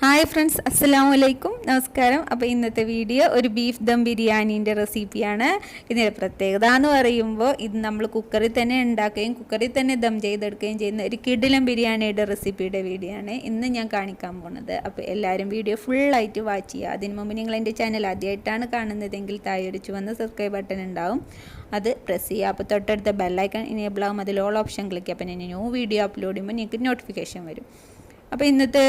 Hi friends, അസ്സലാമു അലൈക്കും, നമസ്കാരം. അപ്പോൾ ഇന്നത്തെ വീഡിയോ ഒരു ബീഫ് ദം ബിരിയാണീൻ്റെ റെസിപ്പിയാണ്. ഇതിൻ്റെ പ്രത്യേകത എന്ന് പറയുമ്പോൾ ഇത് നമ്മൾ കുക്കറിൽ തന്നെ ഉണ്ടാക്കുകയും കുക്കറിൽ തന്നെ ദം ചെയ്തെടുക്കുകയും ചെയ്യുന്ന ഒരു കിടിലൻ ബിരിയാണിയുടെ റെസിപ്പിയുടെ വീഡിയോ ആണ് ഇന്ന് ഞാൻ കാണിക്കാൻ പോകുന്നത്. അപ്പോൾ എല്ലാവരും വീഡിയോ ഫുള്ളായിട്ട് വാച്ച് ചെയ്യുക. അതിന് മുമ്പ് നിങ്ങൾ എൻ്റെ ചാനൽ ആദ്യമായിട്ടാണ് കാണുന്നതെങ്കിൽ താഴെ ചുവന്ന സബ്സ്ക്രൈബ് ബട്ടൺ ഉണ്ടാവും, അത് പ്രസ് ചെയ്യുക. അപ്പോൾ തൊട്ടടുത്ത ബെല്ലൈക്കൺ ഇനേബിൾ ആകും, അതിൽ ഓൾ ഓപ്ഷൻ ക്ലിക്ക് ചെയ്യുക. അപ്പോൾ ഞാൻ ന്യൂ വീഡിയോ അപ്ലോഡ് ചെയ്യുമ്പോൾ നിങ്ങൾക്ക് നോട്ടിഫിക്കേഷൻ വരും. അപ്പോൾ ഇന്നത്തെ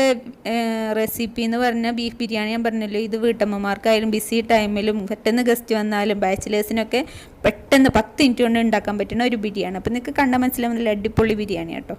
റെസിപ്പി എന്ന് പറഞ്ഞാൽ ബീഫ് ബിരിയാണി. ഞാൻ പറഞ്ഞല്ലോ, ഇത് വീട്ടമ്മമാർക്കായാലും ബിസി ടൈമിലും പെട്ടെന്ന് ഗസ്റ്റ് വന്നാലും ബാച്ചിലേഴ്സിനൊക്കെ പെട്ടെന്ന് 10 മിനിറ്റ് കൊണ്ട് ഉണ്ടാക്കാൻ പറ്റുന്ന ഒരു ബിരിയാണി. അപ്പോൾ നിങ്ങൾക്ക് കണ്ടാൽ മനസ്സിലാവുന്നില്ല, അടിപൊളി ബിരിയാണി കേട്ടോ.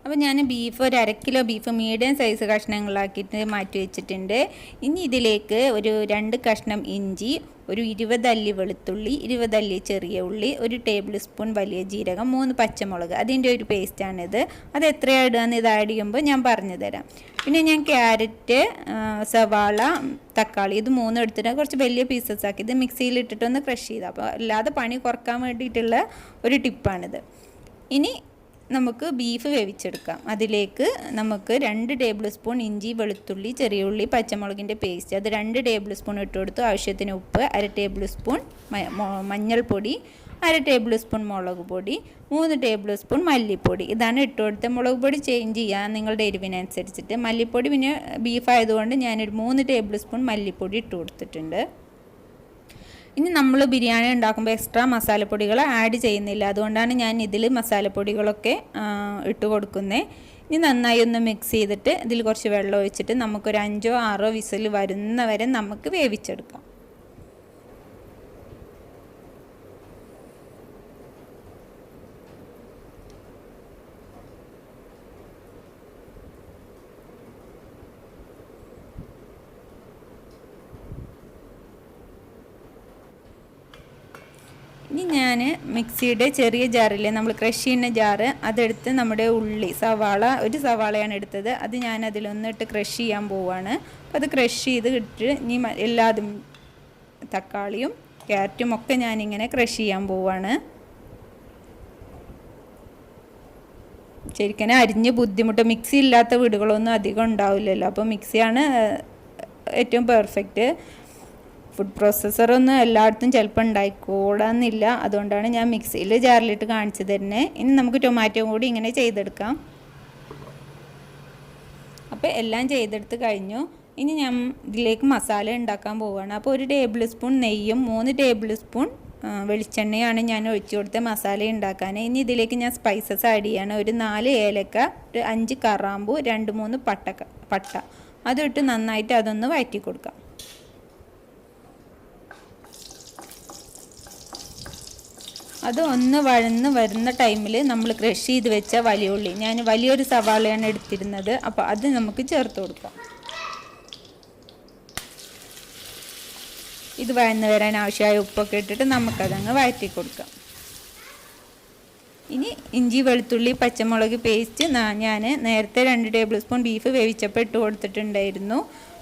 അപ്പോൾ ഞാൻ ബീഫ് ഒരു 1/2 കിലോ ബീഫ് മീഡിയം സൈസ് കഷ്ണങ്ങളാക്കിയിട്ട് മാറ്റി വെച്ചിട്ടുണ്ട്. ഇനി ഇതിലേക്ക് ഒരു 2 കഷ്ണം ഇഞ്ചി, ഒരു 20 അല്ലി വെളുത്തുള്ളി, 20 അല്ലി ചെറിയ ഉള്ളി, 1 ടേബിൾ സ്പൂൺ വലിയ ജീരകം, 3 പച്ചമുളക്, അതിൻ്റെ ഒരു പേസ്റ്റാണിത്. അത് എത്രയാണ് ഇടുകയെന്ന് ഇത് ആഡ് ചെയ്യുമ്പോൾ ഞാൻ പറഞ്ഞു തരാം. പിന്നെ ഞാൻ ക്യാരറ്റ്, സവാള, തക്കാളി ഇത് 3 എടുത്തിട്ട് കുറച്ച് വലിയ പീസസ് ആക്കി ഇത് മിക്സിയിൽ ഇട്ടിട്ടൊന്ന് ക്രഷ് ചെയ്ത്, അപ്പോൾ അല്ലാതെ പണി കുറക്കാൻ വേണ്ടിയിട്ടുള്ള ഒരു ടിപ്പാണിത്. ഇനി നമുക്ക് ബീഫ് വേവിച്ചെടുക്കാം. അതിലേക്ക് നമുക്ക് 2 ടേബിൾ സ്പൂൺ ഇഞ്ചി, വെളുത്തുള്ളി, ചെറിയ ഉള്ളി, പച്ചമുളകിൻ്റെ പേസ്റ്റ് അത് 2 ടേബിൾ സ്പൂൺ ഇട്ട് കൊടുത്തു. ആവശ്യത്തിന് ഉപ്പ്, 1/2 ടേബിൾ സ്പൂൺ മഞ്ഞൾപ്പൊടി, 1/2 ടേബിൾ സ്പൂൺ മുളക് പൊടി, 3 ടേബിൾ സ്പൂൺ മല്ലിപ്പൊടി. ഇതാണ് ഇട്ട് കൊടുത്ത്. മുളക് പൊടി ചേഞ്ച് ചെയ്യാൻ നിങ്ങളുടെ എരിവിനനുസരിച്ചിട്ട്. മല്ലിപ്പൊടി പിന്നെ ബീഫ് ആയതുകൊണ്ട് ഞാനൊരു 3 ടേബിൾ സ്പൂൺ മല്ലിപ്പൊടി ഇട്ട് കൊടുത്തിട്ടുണ്ട്. ഇനി നമ്മൾ ബിരിയാണി ഉണ്ടാക്കുമ്പോൾ എക്സ്ട്രാ മസാലപ്പൊടികൾ ആഡ് ചെയ്യുന്നില്ല, അതുകൊണ്ടാണ് ഞാൻ ഇതിൽ മസാലപ്പൊടികളൊക്കെ ഇട്ട് കൊടുക്കുന്നത്. ഇനി നന്നായി ഒന്ന് മിക്സ് ചെയ്തിട്ട് ഇതിൽ കുറച്ച് വെള്ളം ഒഴിച്ചിട്ട് നമുക്കൊരു 5 or 6 വിസിൽ വരുന്നവരെ നമുക്ക് വേവിച്ചെടുക്കാം. ഇനി ഞാൻ മിക്സിയുടെ ചെറിയ ജാറില്ലേ, നമ്മൾ ക്രഷ് ചെയ്യുന്ന ജാറ്, അതെടുത്ത് നമ്മുടെ ഉള്ളി, ഒരു സവാളയാണ് എടുത്തത്, അത് ഞാൻ അതിലൊന്നിട്ട് ക്രഷ് ചെയ്യാൻ പോവുകയാണ്. അപ്പോൾ അത് ക്രഷ് ചെയ്ത് ഇട്ട് ഇനി എല്ലാതും തക്കാളിയും ക്യാരറ്റും ഒക്കെ ഞാനിങ്ങനെ ക്രഷ് ചെയ്യാൻ പോവുകയാണ്. ശരിക്കും അരിഞ്ഞ് ബുദ്ധിമുട്ട്, മിക്സി ഇല്ലാത്ത വീടുകളൊന്നും അധികം ഉണ്ടാവില്ലല്ലോ, അപ്പോൾ മിക്സിയാണ് ഏറ്റവും പെർഫെക്റ്റ്. ഫുഡ് പ്രോസസ്സറൊന്നും എല്ലായിടത്തും ചിലപ്പോൾ ഉണ്ടായിക്കൂടാന്നില്ല, അതുകൊണ്ടാണ് ഞാൻ മിക്സിയിൽ ജാറിലിട്ട് കാണിച്ചു തരുന്നത്. ഇനി നമുക്ക് ടൊമാറ്റോ കൂടി ഇങ്ങനെ ചെയ്തെടുക്കാം. അപ്പോൾ എല്ലാം ചെയ്തെടുത്ത് കഴിഞ്ഞു. ഇനി ഞാൻ ഇതിലേക്ക് മസാല ഉണ്ടാക്കാൻ പോവുകയാണ്. അപ്പോൾ 1 ടേബിൾ സ്പൂൺ നെയ്യും 3 ടേബിൾ സ്പൂൺ വെളിച്ചെണ്ണയാണ് ഞാൻ ഒഴിച്ചു കൊടുത്ത മസാല ഉണ്ടാക്കാൻ. ഇനി ഇതിലേക്ക് ഞാൻ സ്പൈസസ് ആഡ് ചെയ്യാണ്. ഒരു 4 ഏലക്ക, ഒരു 5 കറാമ്പൂ, 2-3 പട്ട അതിട്ട് നന്നായിട്ട് അതൊന്ന് വഴറ്റി കൊടുക്കാം. അത് ഒന്ന് വഴന്ന് വരുന്ന ടൈമിൽ നമ്മൾ ക്രഷ് ചെയ്ത് വെച്ച വലിയ ഉള്ളി, ഞാൻ വലിയൊരു സവാളയാണ് എടുത്തിരുന്നത്, അപ്പോൾ അത് നമുക്ക് ചേർത്ത് കൊടുക്കാം. ഇത് വഴന്ന് വരാൻ ആവശ്യമായ ഉപ്പൊക്കെ ഇട്ടിട്ട് നമുക്കതങ്ങ് വഴറ്റി കൊടുക്കാം. ഇനി ഇഞ്ചി, വെളുത്തുള്ളി, പച്ചമുളക് പേസ്റ്റ് ഞാൻ നേരത്തെ 2 ടേബിൾ സ്പൂൺ ബീഫ് വേവിച്ചപ്പോൾ ഇട്ട് കൊടുത്തിട്ടുണ്ടായിരുന്നു.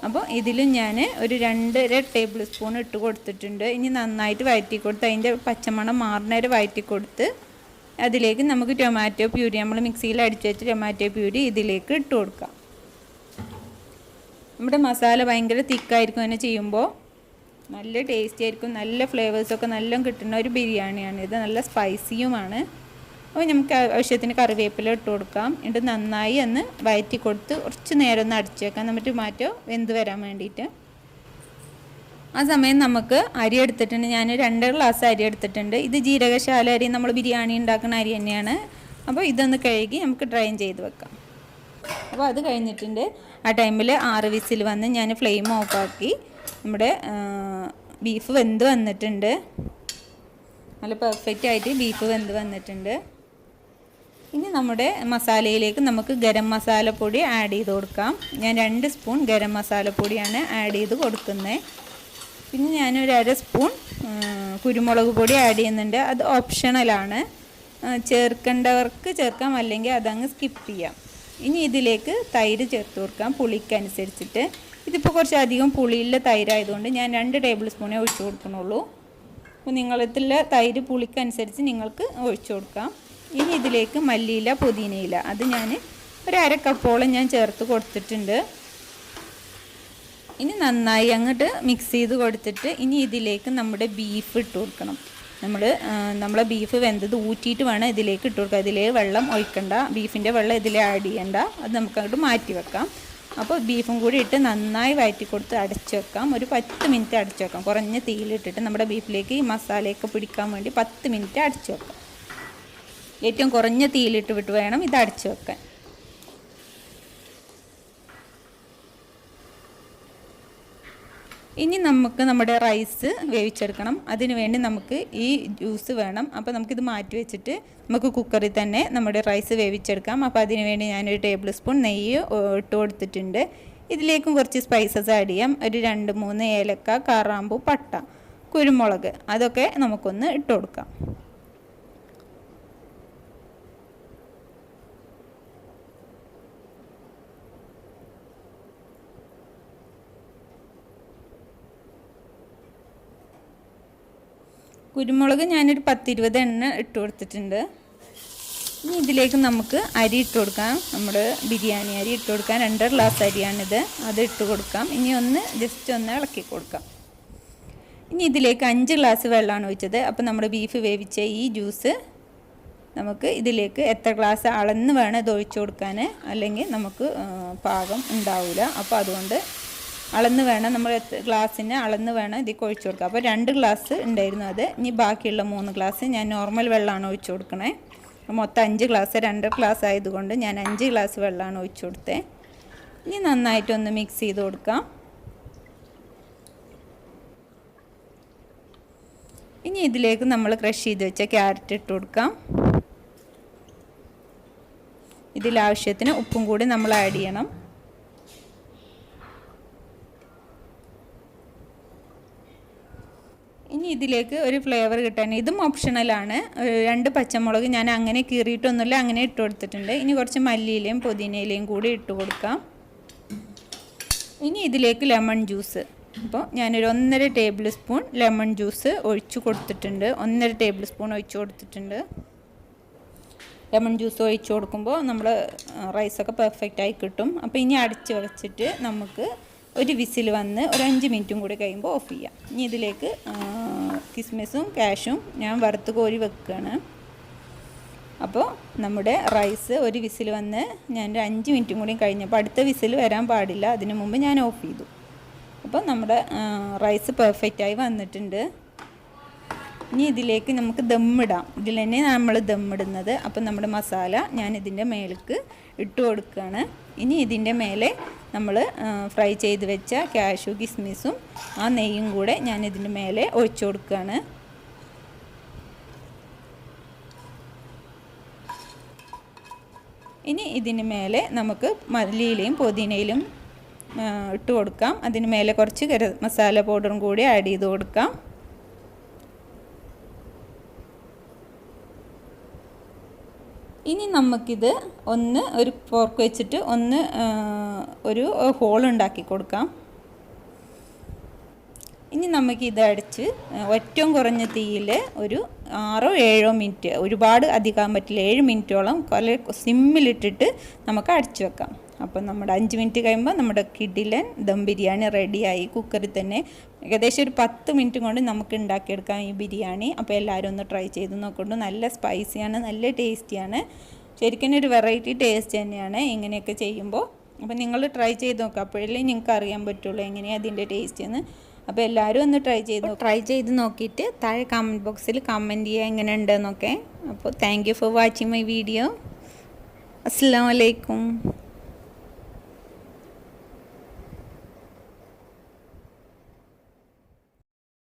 അപ്പോൾ ഇതിലും ഞാൻ ഒരു 2.5 ടേബിൾ സ്പൂൺ ഇട്ട് കൊടുത്തിട്ടുണ്ട്. ഇനി നന്നായിട്ട് വഴറ്റി കൊടുത്ത് അതിൻ്റെ പച്ചമണം മാറുന്നവരെ വഴറ്റി കൊടുത്ത് അതിലേക്ക് നമുക്ക് ടൊമാറ്റോ പ്യൂരി, നമ്മൾ മിക്സിയിൽ അടിച്ചു വെച്ച് ടൊമാറ്റോ പ്യൂരി ഇതിലേക്ക് ഇട്ട് കൊടുക്കാം. നമ്മുടെ മസാല ഭയങ്കര തിക്കായിരിക്കും, അങ്ങനെ ചെയ്യുമ്പോൾ നല്ല ടേസ്റ്റി ആയിരിക്കും, നല്ല ഫ്ലേവേഴ്സൊക്കെ നല്ല കിട്ടുന്ന ഒരു ബിരിയാണിയാണ് ഇത്, നല്ല സ്പൈസിയുമാണ്. അപ്പോൾ നമുക്ക് ആവശ്യത്തിന് കറിവേപ്പില ഇട്ട് കൊടുക്കാം. എന്നിട്ട് നന്നായി ഒന്ന് വഴറ്റി കൊടുത്ത് കുറച്ച് നേരം ഒന്ന് അടച്ചു വെക്കാം, നമ്മൾ ടൊമാറ്റോ വെന്ത് വരാൻ വേണ്ടിയിട്ട്. ആ സമയം നമുക്ക് അരി എടുത്തിട്ടുണ്ട്, ഞാൻ 2 ഗ്ലാസ് അരി എടുത്തിട്ടുണ്ട്. ഇത് ജീരകശാല അരി, നമ്മൾ ബിരിയാണി ഉണ്ടാക്കുന്ന അരി തന്നെയാണ്. അപ്പോൾ ഇതൊന്ന് കഴുകി നമുക്ക് ഡ്രൈൻ ചെയ്ത് വെക്കാം. അപ്പോൾ അത് കഴിഞ്ഞിട്ടുണ്ട്. ആ ടൈമിൽ 6 വിസിൽ വന്ന് ഞാൻ ഫ്ലെയിം ഓഫാക്കി. നമ്മുടെ ബീഫ് വെന്ത് വന്നിട്ടുണ്ട്, നല്ല പെർഫെക്റ്റ് ആയിട്ട് ബീഫ് വെന്ത് വന്നിട്ടുണ്ട്. ഇനി നമ്മുടെ മസാലയിലേക്ക് നമുക്ക് ഗരം മസാലപ്പൊടി ആഡ് ചെയ്ത് കൊടുക്കാം. ഞാൻ 2 സ്പൂൺ ഗരം മസാലപ്പൊടിയാണ് ആഡ് ചെയ്ത് കൊടുക്കുന്നത്. പിന്നെ ഞാനൊരു 1/2 സ്പൂൺ കുരുമുളക് പൊടി ആഡ് ചെയ്യുന്നുണ്ട്, അത് ഓപ്ഷണലാണ്, ചേർക്കേണ്ടവർക്ക് ചേർക്കാം, അല്ലെങ്കിൽ അതങ്ങ് സ്കിപ്പ് ചെയ്യാം. ഇനി ഇതിലേക്ക് തൈര് ചേർത്ത് കൊടുക്കാം പുളിക്കനുസരിച്ചിട്ട്. ഇതിപ്പോൾ കുറച്ച് അധികം പുളിയുള്ള തൈരായതുകൊണ്ട് ഞാൻ 2 ടേബിൾ സ്പൂണേ ഒഴിച്ച് കൊടുക്കണുള്ളൂ. അപ്പോൾ നിങ്ങളത്തിലെ തൈര് പുളിക്കനുസരിച്ച് നിങ്ങൾക്ക് ഒഴിച്ചു കൊടുക്കാം. ഇനി ഇതിലേക്ക് മല്ലിയില പുതിനയില അത് ഞാൻ ഒരു അര കപ്പോളം ഞാൻ ചേർത്ത് കൊടുത്തിട്ടുണ്ട്. ഇനി നന്നായി അങ്ങോട്ട് മിക്സ് ചെയ്ത് കൊടുത്തിട്ട് ഇനി ഇതിലേക്ക് നമ്മുടെ ബീഫ് ഇട്ട് കൊടുക്കണം. നമ്മളെ ബീഫ് വെന്തത് ഊറ്റിയിട്ട് വേണം ഇതിലേക്ക് ഇട്ട് കൊടുക്കുക. ഇതിലേ വെള്ളം ഒഴിക്കണ്ട, ബീഫിൻ്റെ വെള്ളം ഇതിലേ ആഡ് ചെയ്യണ്ട, അത് നമുക്ക് അങ്ങോട്ട് മാറ്റി വെക്കാം. അപ്പോൾ ബീഫും കൂടി ഇട്ട് നന്നായി വഴറ്റി കൊടുത്ത് അടച്ചു വെക്കാം. ഒരു 10 മിനിറ്റ് അടച്ചു വെക്കാം. കുറഞ്ഞ തീയിലിട്ടിട്ട് നമ്മുടെ ബീഫിലേക്ക് ഈ മസാലയൊക്കെ പിടിക്കാൻ വേണ്ടി 10 മിനിറ്റ് അടച്ചു വെക്കാം. ഏറ്റവും കുറഞ്ഞ തീയിലിട്ട് വിട്ട് വേണം ഇത് അടച്ചു വെക്കാൻ. ഇനി നമുക്ക് നമ്മുടെ റൈസ് വേവിച്ചെടുക്കണം. അതിന് വേണ്ടി നമുക്ക് ഈ ജ്യൂസ് വേണം. അപ്പോൾ നമുക്കിത് മാറ്റി വെച്ചിട്ട് നമുക്ക് കുക്കറിൽ തന്നെ നമ്മുടെ റൈസ് വേവിച്ചെടുക്കാം. അപ്പോൾ അതിന് വേണ്ടി ഞാനൊരു ടേബിൾ സ്പൂൺ നെയ്യ് ഇട്ട് കൊടുത്തിട്ടുണ്ട്. ഇതിലേക്കും കുറച്ച് സ്പൈസസ് ആഡ് ചെയ്യാം. ഒരു 2-3 ഏലക്ക, കറാമ്പൂ, പട്ട, കുരുമുളക് അതൊക്കെ നമുക്കൊന്ന് ഇട്ട് കൊടുക്കാം. കുരുമുളക് ഞാനൊരു 10-20 എണ്ണ ഇട്ട് കൊടുത്തിട്ടുണ്ട്. ഇനി ഇതിലേക്ക് നമുക്ക് അരി ഇട്ട് കൊടുക്കാം. നമ്മുടെ ബിരിയാണി അരി ഇട്ട് കൊടുക്കാം. 2 ഗ്ലാസ് അരിയാണിത്, അത് ഇട്ട് കൊടുക്കാം. ഇനി ജസ്റ്റ് ഒന്ന് ഇളക്കി കൊടുക്കാം. ഇനി ഇതിലേക്ക് 5 ഗ്ലാസ് വെള്ളമാണ് ഒഴിച്ചത്. അപ്പോൾ നമ്മുടെ ബീഫ് വേവിച്ച ഈ ജ്യൂസ് നമുക്ക് ഇതിലേക്ക് എത്ര ഗ്ലാസ് അളന്ന് വേണം ഇത് ഒഴിച്ചു കൊടുക്കാൻ, അല്ലെങ്കിൽ നമുക്ക് പാകം ഉണ്ടാവില്ല. അപ്പോൾ അതുകൊണ്ട് അളന്ന് വേണം, നമ്മൾ ഗ്ലാസ്സിന് അളന്ന് വേണം ഇതിലേക്ക് ഒഴിച്ചു കൊടുക്കുക. അപ്പോൾ 2 ഗ്ലാസ് ഉണ്ടായിരുന്നു അത്. ഇനി ബാക്കിയുള്ള 3 ഗ്ലാസ് ഞാൻ നോർമൽ വെള്ളമാണ് ഒഴിച്ചു കൊടുക്കണേ. മൊത്തം 5 ഗ്ലാസ്, 2 ഗ്ലാസ് ആയതുകൊണ്ട് ഞാൻ 5 ഗ്ലാസ് വെള്ളമാണ് ഒഴിച്ചു കൊടുത്തത്. ഇനി നന്നായിട്ടൊന്ന് മിക്സ് ചെയ്ത് കൊടുക്കാം. ഇനി ഇതിലേക്ക് നമ്മൾ ക്രഷ് ചെയ്ത് വെച്ച ക്യാരറ്റ് ഇട്ട് കൊടുക്കാം. ഇതിലാവശ്യത്തിന് ഉപ്പും കൂടി നമ്മൾ ആഡ് ചെയ്യണം. ഇനി ഇതിലേക്ക് ഒരു ഫ്ലേവർ കിട്ടാൻ ഇതും ഓപ്ഷണലാണ്. 2 പച്ചമുളക് ഞാൻ അങ്ങനെ കീറിയിട്ടൊന്നുമില്ല, അങ്ങനെ ഇട്ട് കൊടുത്തിട്ടുണ്ട്. ഇനി കുറച്ച് മല്ലിയിലയും പുതിനയിലയും കൂടി ഇട്ട് കൊടുക്കാം. ഇനി ഇതിലേക്ക് ലെമൺ ജ്യൂസ്. അപ്പോൾ ഞാനൊരു 1.5 ടേബിൾ സ്പൂൺ ലെമൺ ജ്യൂസ് ഒഴിച്ചു കൊടുത്തിട്ടുണ്ട്. 1.5 ടേബിൾ സ്പൂൺ ഒഴിച്ചു കൊടുത്തിട്ടുണ്ട്. ലെമൺ ജ്യൂസ് ഒഴിച്ചു കൊടുക്കുമ്പോൾ നമ്മൾ റൈസൊക്കെ പെർഫെക്റ്റായി കിട്ടും. അപ്പോൾ ഇനി അടച്ച് വെച്ചിട്ട് നമുക്ക് ഒരു വിസിൽ വന്ന് ഒരു 5 മിനിറ്റും കൂടി കഴിയുമ്പോൾ ഓഫ് ചെയ്യാം. ഇനി ഇതിലേക്ക് കിസ്മിസും കാഷ്യും ഞാൻ വറുത്ത് കോരി വെക്കുകയാണ്. അപ്പോൾ നമ്മുടെ റൈസ് ഒരു വിസിൽ വന്ന് ഞാൻ ഒരു 5 മിനിറ്റും കൂടി കഴിഞ്ഞപ്പോൾ അടുത്ത വിസിൽ വരാൻ പാടില്ല, അതിന് മുമ്പ് ഞാൻ ഓഫ് ചെയ്തു. അപ്പോൾ നമ്മുടെ റൈസ് പെർഫെക്റ്റായി വന്നിട്ടുണ്ട്. ഇനി ഇതിലേക്ക് നമുക്ക് ദമ്മിടാം. ഇതിൽ തന്നെ നമ്മൾ ദമ്മിടുന്നത്. അപ്പം നമ്മുടെ മസാല ഞാൻ ഇതിൻ്റെ മേലേക്ക് ഇട്ട് കൊടുക്കുകയാണ്. ഇനി ഇതിൻ്റെ മേലെ നമ്മൾ ഫ്രൈ ചെയ്ത് വെച്ച കാഷ്യൂ കിസ്മിസും ആ നെയ്യും കൂടെ ഞാൻ ഇതിൻ്റെ മേലെ ഒഴിച്ചു കൊടുക്കുകയാണ്. ഇനി ഇതിന് മേലെ നമുക്ക് മല്ലിയിലയും പുതിനയിലും ഇട്ട് കൊടുക്കാം. അതിന് മേലെ കുറച്ച് ഗരം മസാല പൗഡറും കൂടി ആഡ് ചെയ്ത് കൊടുക്കാം. ഇനി നമുക്കിത് ഒരു ഫോർക്ക് വെച്ചിട്ട് ഒരു ഹോൾ ഉണ്ടാക്കി കൊടുക്കാം. ഇനി നമുക്കിത് അടച്ച് ഏറ്റവും കുറഞ്ഞ തീയിൽ ഒരു 6-7 മിനിറ്റ്, ഒരുപാട് അധികം പറ്റില്ല, 7 മിനിറ്റോളം സിമ്മിലിട്ടിട്ട് നമുക്ക് അടച്ചു വെക്കാം. അപ്പം നമ്മുടെ 5 മിനിറ്റ് കഴിയുമ്പോൾ നമ്മുടെ കിടിലൻ ദം ബിരിയാണി റെഡിയായി. കുക്കറിൽ തന്നെ ഏകദേശം ഒരു 10 മിനിറ്റ് കൊണ്ട് നമുക്ക് ഉണ്ടാക്കിയെടുക്കാം ഈ ബിരിയാണി. അപ്പോൾ എല്ലാവരും ഒന്ന് ട്രൈ ചെയ്ത് നോക്കുന്നു. നല്ല സ്പൈസിയാണ്, നല്ല ടേസ്റ്റിയാണ്. ശരിക്കും ഒരു വെറൈറ്റി ടേസ്റ്റ് തന്നെയാണ് ഇങ്ങനെയൊക്കെ ചെയ്യുമ്പോൾ. അപ്പോൾ നിങ്ങൾ ട്രൈ ചെയ്ത് നോക്കുക, അപ്പോഴല്ലേ നിങ്ങൾക്ക് അറിയാൻ പറ്റുള്ളൂ എങ്ങനെയാണ് അതിൻ്റെ ടേസ്റ്റ് എന്ന്. അപ്പോൾ എല്ലാവരും ഒന്ന് ട്രൈ ചെയ്ത് നോക്കിയിട്ട് താഴെ കമൻറ്റ് ബോക്സിൽ കമൻറ്റ് ചെയ്യുക എങ്ങനെ ഉണ്ടെന്നൊക്കെ. അപ്പോൾ thank you for watching my video. അസ്സലാമു അലൈക്കും.